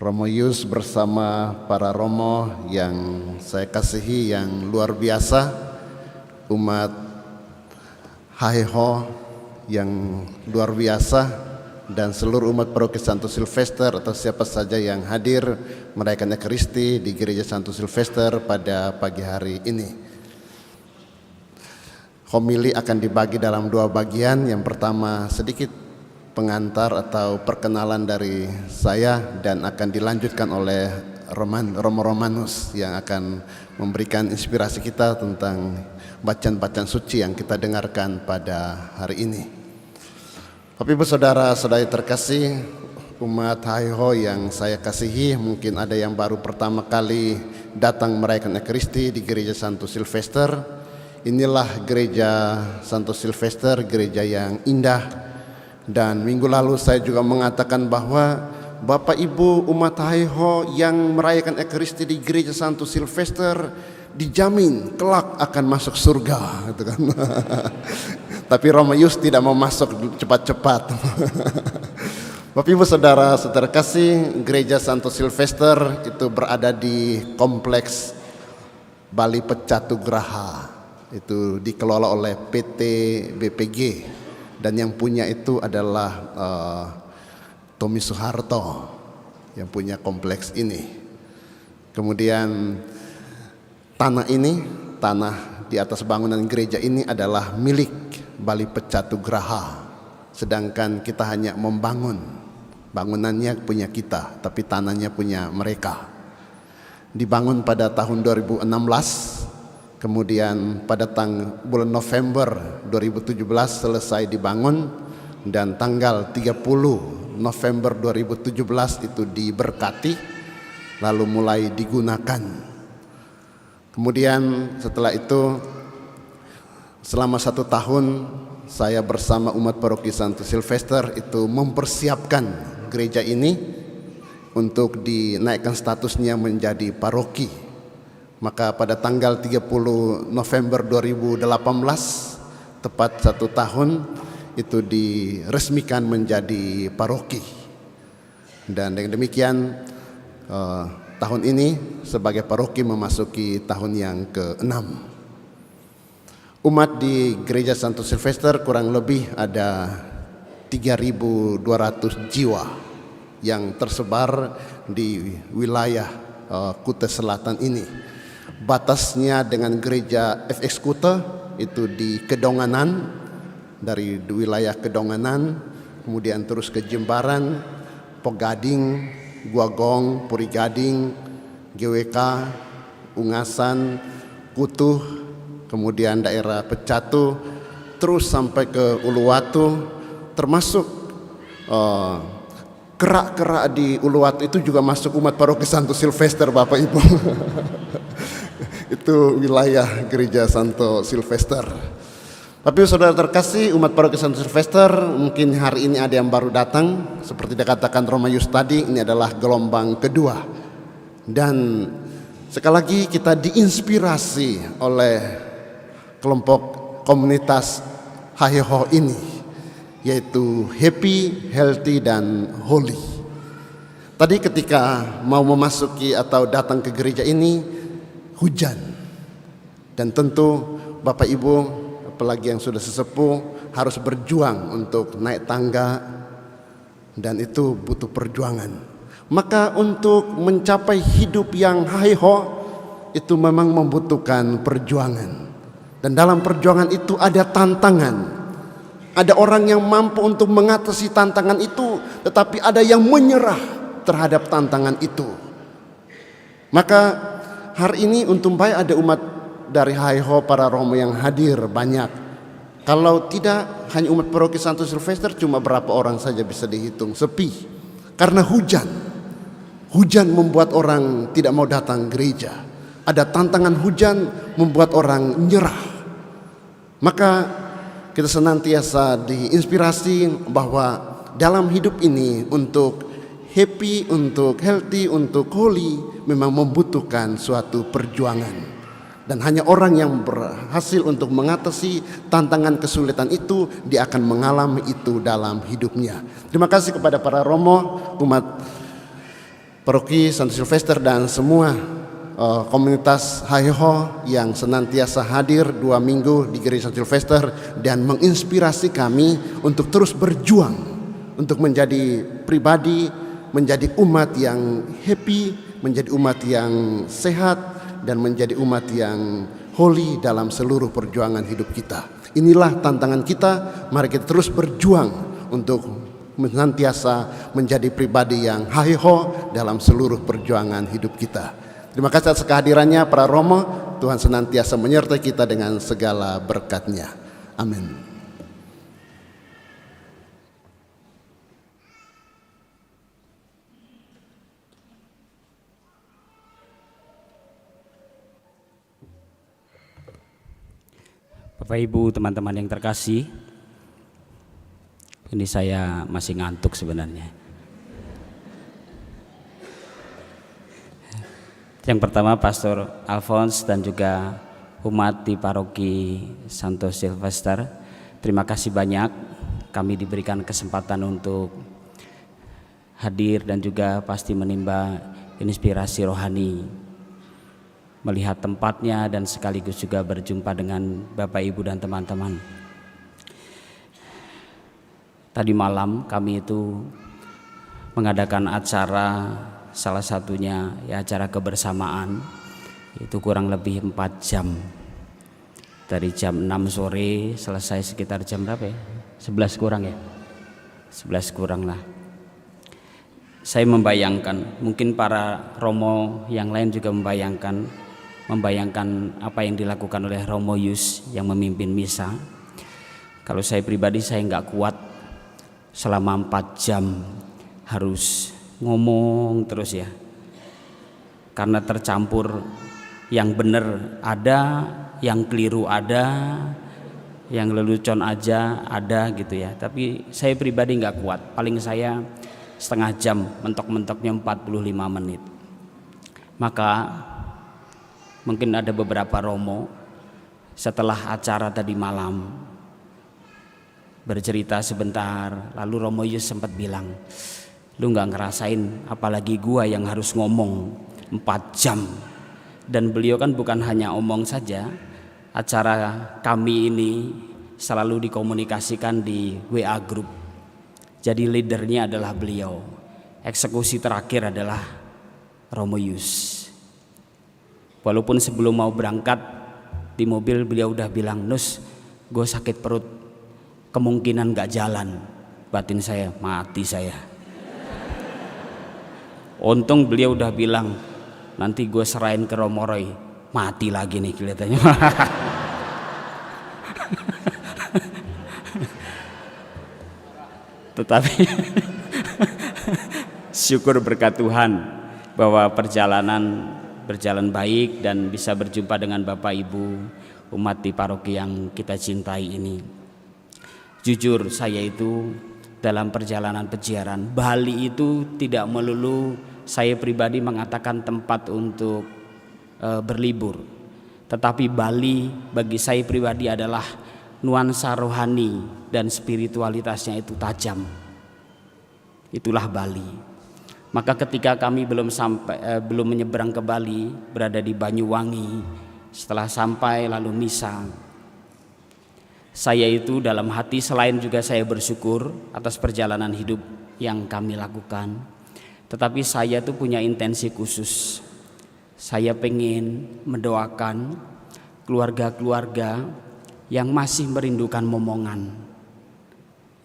Romo Yus bersama para Romo yang saya kasihi yang luar biasa, umat HHO yang luar biasa, dan seluruh umat Paroki Santo Silvester atau siapa saja yang hadir merayakan Ekaristi di Gereja Santo Silvester pada pagi hari ini. Homili akan dibagi dalam dua bagian. Yang pertama sedikit pengantar atau perkenalan dari saya dan akan dilanjutkan oleh Romo Romanus yang akan memberikan inspirasi kita tentang bacaan-bacaan suci yang kita dengarkan pada hari ini. Bapak Ibu saudara-saudari terkasih, umat HHO yang saya kasihi, mungkin ada yang baru pertama kali datang merayakan Ekaristi di Gereja Santo Silvester. Inilah Gereja Santo Silvester, gereja yang indah. Dan minggu lalu saya juga mengatakan bahwa Bapak Ibu umat HHO yang merayakan Ekaristi di Gereja Santo Silvester dijamin kelak akan masuk surga, gitu kan. Tapi Romo Yus tidak mau masuk cepat-cepat. Bapak Ibu saudara-saudara kasih, Gereja Santo Silvester itu berada di kompleks Bali Pecatugraha. Itu dikelola oleh PT BPG, dan yang punya itu adalah Tommy Soeharto yang punya kompleks ini. Kemudian tanah di atas bangunan gereja ini adalah milik Bali Pecatugraha, sedangkan kita hanya membangun. Bangunannya punya kita, tapi tanahnya punya mereka. Dibangun pada tahun 2016, kemudian pada bulan November 2017 selesai dibangun, dan tanggal 30 November 2017 itu diberkati, lalu mulai digunakan. Kemudian setelah itu selama 1 tahun saya bersama umat Paroki Santo Silvester itu mempersiapkan gereja ini untuk dinaikkan statusnya menjadi paroki. Maka pada tanggal 30 November 2018, tepat 1 tahun, itu diresmikan menjadi paroki. Dan dengan demikian tahun ini sebagai paroki memasuki tahun yang ke-6. Umat di Gereja Santo Silvester kurang lebih ada 3.200 jiwa yang tersebar di wilayah Kuta Selatan ini. Batasnya dengan gereja FX Kuta itu di Kedonganan, dari wilayah Kedonganan, kemudian terus ke Jembaran, Pogading, Guagong, Purigading, GWK, Ungasan, Kutuh, kemudian daerah Pecatu, terus sampai ke Uluwatu, termasuk kerak-kerak di Uluwatu itu juga masuk umat Paroki Santo Silvester, Bapak Ibu. Itu wilayah Gereja Santo Silvester. Tapi saudara terkasih, umat Paroki Santo Silvester, mungkin hari ini ada yang baru datang. Seperti dikatakan Romo Yus tadi, ini adalah gelombang kedua. Dan sekali lagi kita diinspirasi oleh kelompok komunitas HHO ini, yaitu happy, healthy, dan holy. Tadi ketika mau memasuki atau datang ke gereja ini, hujan, dan tentu Bapak Ibu apalagi yang sudah sesepuh harus berjuang untuk naik tangga, dan itu butuh perjuangan. Maka untuk mencapai hidup yang HHO itu memang membutuhkan perjuangan, dan dalam perjuangan itu ada tantangan. Ada orang yang mampu untuk mengatasi tantangan itu, tetapi ada yang menyerah terhadap tantangan itu. Maka hari ini untung baik ada umat dari HHO, para Romo yang hadir banyak. Kalau tidak, hanya umat Paroki Santo Silvester cuma berapa orang saja bisa dihitung, sepi. Karena hujan. Hujan membuat orang tidak mau datang gereja. Ada tantangan hujan membuat orang nyerah. Maka kita senantiasa diinspirasi bahwa dalam hidup ini untuk happy, untuk healthy, untuk holy memang membutuhkan suatu perjuangan. Dan hanya orang yang berhasil untuk mengatasi tantangan kesulitan itu, dia akan mengalami itu dalam hidupnya. Terima kasih kepada para Romo, umat Paroki Santo Silvester dan semua komunitas HIHO yang senantiasa hadir 2 minggu di Gereja Santo Silvester dan menginspirasi kami untuk terus berjuang untuk menjadi pribadi, menjadi umat yang happy, menjadi umat yang sehat, dan menjadi umat yang holy dalam seluruh perjuangan hidup kita. Inilah tantangan kita, mari kita terus berjuang untuk senantiasa menjadi pribadi yang HIHO dalam seluruh perjuangan hidup kita. Terima kasih atas kehadirannya para Romo. Tuhan senantiasa menyertai kita dengan segala berkat-Nya. Amin. Bapak Ibu, teman-teman yang terkasih, ini saya masih ngantuk sebenarnya. Yang pertama Pastor Alphonse dan juga umat di Paroki Santo Silvester, terima kasih banyak kami diberikan kesempatan untuk hadir dan juga pasti menimba inspirasi rohani, melihat tempatnya dan sekaligus juga berjumpa dengan Bapak Ibu dan teman-teman. Tadi malam kami itu mengadakan acara, salah satunya ya acara kebersamaan, itu kurang lebih 4 jam. Dari jam 6 sore selesai sekitar jam berapa ya? 11 kurang ya? 11 kurang lah. Saya membayangkan, mungkin para Romo yang lain juga membayangkan apa yang dilakukan oleh Romo Yus yang memimpin misa. Kalau saya pribadi saya nggak kuat selama 4 jam harus ngomong terus ya, karena tercampur yang benar ada, yang keliru ada, yang lelucon aja ada gitu ya. Tapi saya pribadi nggak kuat, paling saya setengah jam, mentok-mentoknya 45 menit. Maka mungkin ada beberapa Romo setelah acara tadi malam bercerita sebentar, lalu Romo Yus sempat bilang, lu gak ngerasain apalagi gua yang harus ngomong 4 jam. Dan beliau kan bukan hanya omong saja, acara kami ini selalu dikomunikasikan di WA group. Jadi leadernya adalah beliau, eksekusi terakhir adalah Romo Yus. Walaupun sebelum mau berangkat di mobil beliau udah bilang, Nus gue sakit perut, kemungkinan gak jalan. Batin saya, mati saya. Untung beliau udah bilang, nanti gue serahin ke Romo Roy. Mati lagi nih kelihatannya. Tetapi syukur berkat Tuhan bahwa perjalanan berjalan baik dan bisa berjumpa dengan Bapak Ibu umat di paroki yang kita cintai ini. Jujur saya itu dalam perjalanan peziaran Bali itu tidak melulu saya pribadi mengatakan tempat untuk berlibur, tetapi Bali bagi saya pribadi adalah nuansa rohani dan spiritualitasnya itu tajam. Itulah Bali. Maka ketika kami belum menyeberang ke Bali, berada di Banyuwangi, setelah sampai lalu misa, saya itu dalam hati selain juga saya bersyukur atas perjalanan hidup yang kami lakukan, tetapi saya tuh punya intensi khusus. Saya pengen mendoakan keluarga-keluarga yang masih merindukan momongan,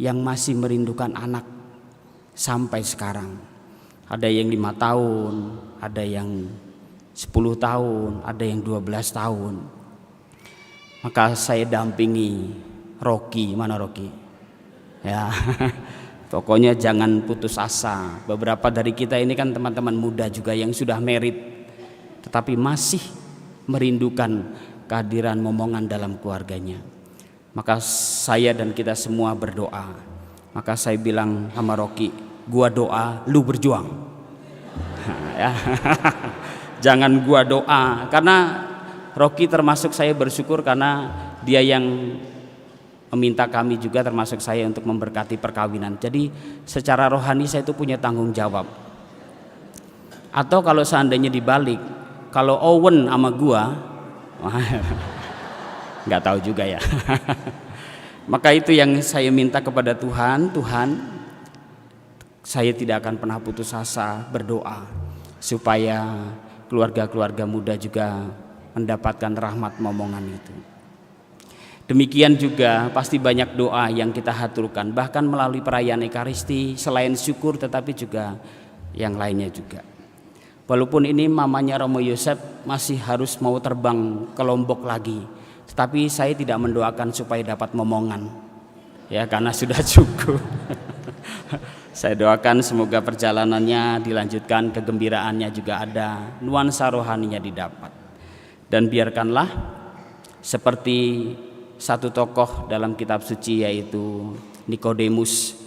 yang masih merindukan anak sampai sekarang. Ada yang 5 tahun, ada yang 10 tahun, ada yang 12 tahun. Maka saya dampingi Rocky, mana Rocky? Ya, pokoknya jangan putus asa. Beberapa dari kita ini kan teman-teman muda juga yang sudah married, tetapi masih merindukan kehadiran momongan dalam keluarganya. Maka saya dan kita semua berdoa. Maka saya bilang sama Rocky, gua doa, lu berjuang. Ya. Jangan gua doa, karena Rocky termasuk saya bersyukur karena dia yang meminta kami juga termasuk saya untuk memberkati perkawinan. Jadi secara rohani saya itu punya tanggung jawab. Atau kalau seandainya dibalik, kalau Owen sama gua, nggak tahu juga ya. Maka itu yang saya minta kepada Tuhan, Tuhan, saya tidak akan pernah putus asa berdoa supaya keluarga-keluarga muda juga mendapatkan rahmat momongan itu. Demikian juga pasti banyak doa yang kita haturkan, bahkan melalui perayaan Ekaristi, selain syukur tetapi juga yang lainnya juga. Walaupun ini mamanya Romo Yosef masih harus mau terbang ke Lombok lagi, tetapi saya tidak mendoakan supaya dapat momongan, ya, karena sudah cukup. Saya doakan semoga perjalanannya dilanjutkan, kegembiraannya juga ada, nuansa rohaninya didapat. Dan biarkanlah seperti satu tokoh dalam kitab suci, yaitu Nikodemus,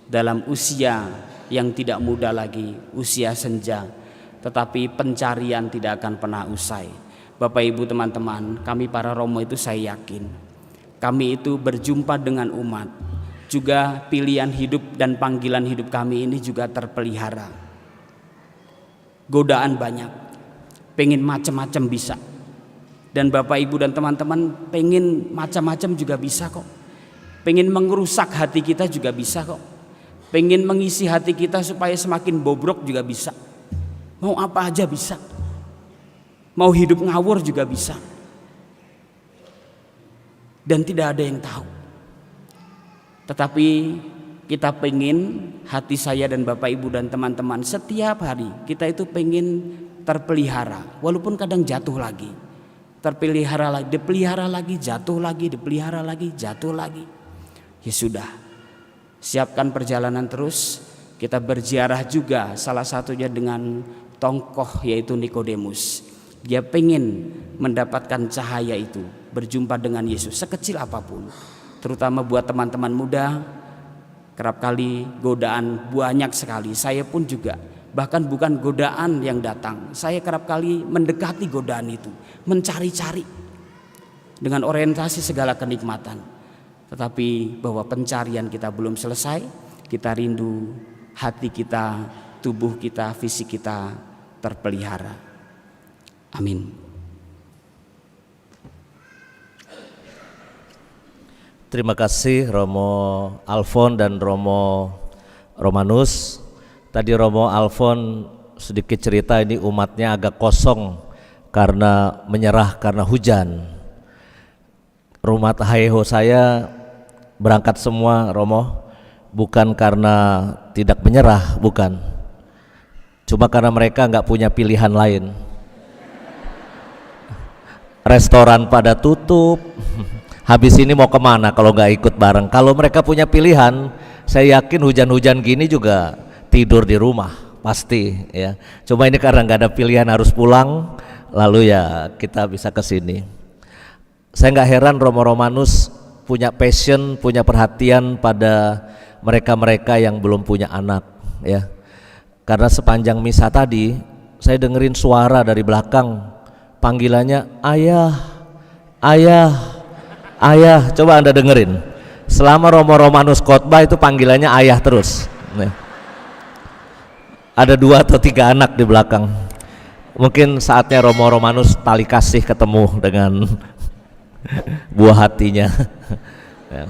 dalam usia yang tidak muda lagi, usia senja, tetapi pencarian tidak akan pernah usai. Bapak Ibu teman-teman, kami para Romo itu saya yakin kami itu berjumpa dengan umat, juga pilihan hidup dan panggilan hidup kami ini juga terpelihara. Godaan banyak, pengen macam-macam bisa. Dan Bapak Ibu dan teman-teman pengen macam-macam juga bisa kok. Pengen mengerusak hati kita juga bisa kok. Pengen mengisi hati kita supaya semakin bobrok juga bisa. Mau apa aja bisa. Mau hidup ngawur juga bisa. Dan tidak ada yang tahu. Tetapi kita pengen, hati saya dan Bapak Ibu dan teman-teman, setiap hari kita itu pengen terpelihara, walaupun kadang jatuh lagi. Terpelihara lagi, dipelihara lagi, jatuh lagi, dipelihara lagi, jatuh lagi. Ya sudah, siapkan perjalanan terus. Kita berziarah juga, salah satunya dengan tokoh yaitu Nikodemus. Dia pengen mendapatkan cahaya itu, berjumpa dengan Yesus sekecil apapun. Terutama buat teman-teman muda, kerap kali godaan banyak sekali. Saya pun juga, bahkan bukan godaan yang datang, saya kerap kali mendekati godaan itu, mencari-cari dengan orientasi segala kenikmatan. Tetapi bahwa pencarian kita belum selesai, kita rindu hati kita, tubuh kita, fisik kita terpelihara. Amin. Terima kasih Romo Alfon dan Romo Romanus. Tadi Romo Alfon sedikit cerita ini umatnya agak kosong karena menyerah karena hujan. Rumah Hayeho saya berangkat semua Romo, bukan karena tidak menyerah, bukan. Cuma karena mereka nggak punya pilihan lain. Restoran pada tutup. Habis ini mau kemana kalau nggak ikut bareng? Kalau mereka punya pilihan, saya yakin hujan-hujan gini juga tidur di rumah pasti ya. Cuma ini karena nggak ada pilihan harus pulang, lalu ya kita bisa ke sini. Saya nggak heran Romo Romanus punya passion, punya perhatian pada mereka-mereka yang belum punya anak ya. Karena sepanjang misa tadi saya dengerin suara dari belakang, panggilannya ayah, ayah, ayah. Coba Anda dengerin. Selama Romo Romanus khotbah itu panggilannya ayah terus. Ada 2 atau 3 anak di belakang. Mungkin saatnya Romo Romanus tali kasih ketemu dengan buah hatinya. Ya.